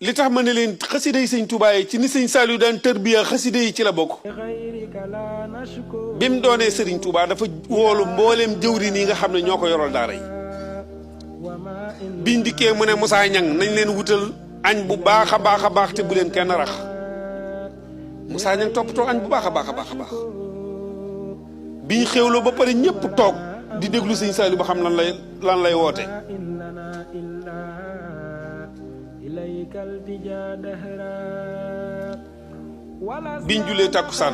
li tax ma ne leen xasida yi sëñ Tuubaa yi ci ni sëñ Saliou daan tërbiya xasida yi ci la bokk. bi mu doonee sëriñ Tuubaa dafa woolu mbooleem jëwriñ yi nga xam ne ñoo ko yoral daara yi biñ dikkee mu ne Moussa Ñang nañ leen wutal añ bu baax a baax a baax te bu leen kenn rax Moussa Ñang toppatoo añ bu baax a baax a baax a baax biñ xewloo ba pare ñëpp toog di déglu sëñ Saliou ba xam lan lay woote. biñ julee tàkkusaan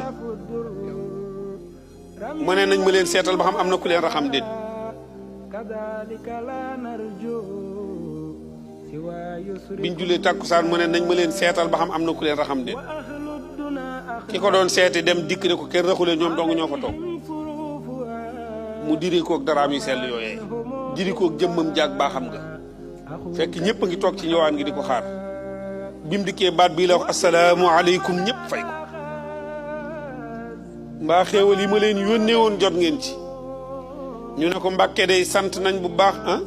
mu ne nañ ma leen seetal ba xam am na ku leen raxam déet biñ julee tàkkusaan mu ne nañ ma leen seetal ba xam am na ku leen raxam déet ki ko doon seeti dem dikk ne ko kenn raxulee ñoom dong ñoo fa toog mu diri koog daraam yu sell yooyee diri koog jëmmam jaag baaxam nga fekk ñëpp a ngi toog ci ñëwaan gi di ko xaar bi mu dikkee baat bii la wax asalaamualeykum ñëpp fay ko mbaa xéewal yi ma leen yónnee woon jot ngeen ci ñu ne ko Mbàkke day sant nañ bu baax ah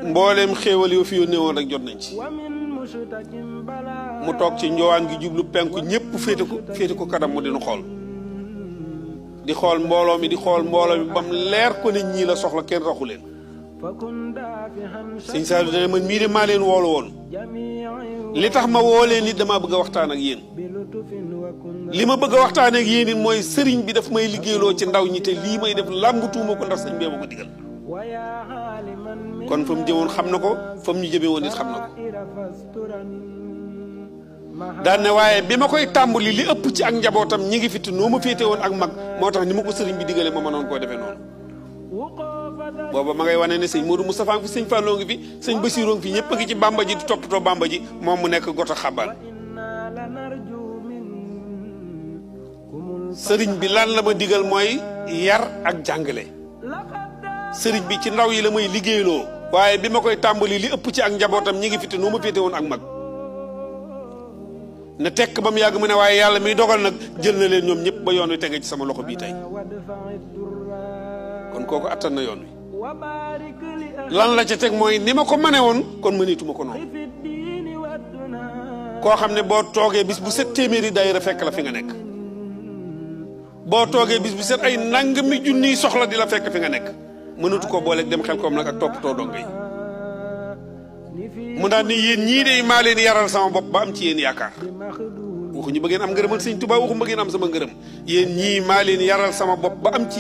mbooleem xéewal yoo fi yónnee woon rek jot nañ ci mu toog ci njowaan gi jublu penku ñëpp féete ko kanam mu dinu xool di xool mbooloo mi bam leer ko ne ñii la soxla kenn raxu leen sëñ Saliou dane man mii de maa leen woolu woon li tax ma woo leen it damaa bëgg a waxtaan ak yéen li ma bëgg a waxtaan ak yéen it mooy sëriñ bi daf may liggéeyloo ci ndaw ñi te lii may def làmbatuuma ko ndax sëñ bee ma ko digal kon fa mu jëmoon xam na ko fa mu ñu jëmee woon it xam na ko daan ne waaye bi ma koy tàmbali li ëpp ci ak njabootam ñi ngi fi te noo ma féete woon ak mag moo tax ni ma ko sëriñ bi digale ma mënoon koo defee noonu booba ma ngay wane ne sëñ Modou Moustapha ngi fi sëñ Fallou ngi fi sëñ Bassirou ngi fi ñëpp a ngi ci bamba ji di toppatoo bamba ji moom mu nekk goto xabal sëriñ bi lan la ma digal mooy yar ak jàngale sëriñ bi ci ndaw yi la may liggéeyloo waaye bi ma koy tàmbali li ëpp ci ak njabootam ñi ngi fi te noo ma féete woon ak mag ne tekk ba mu yàgg mu ne waaye yàlla miy dogal nag jël na leen ñoom ñëpp ba yoon wi tege ci sama loxo bii tey kon kooku attan na yoon wi lan la ca teg mooy ni ma ko mane woon kon mëneetuma ko noonu koo xam ne boo toogee bis bu set téeméeri daayira fekk la fi nga nekk boo toogee bis bu set ay nangami junniy soxla di la fekk fi nga nekk mënatu koo booleeg dem xel koom nag ak toppatoo donga yi mu daal ni yéen ñii de maa leen yaral sama bopp ba am ci yéen yaakaar waxuñu ba ngeen am ngërëmal sëñ Tuubaa waxu ba ngeen am sama ngërëm yéen ñii maa leen yaral sama bopp ba am ci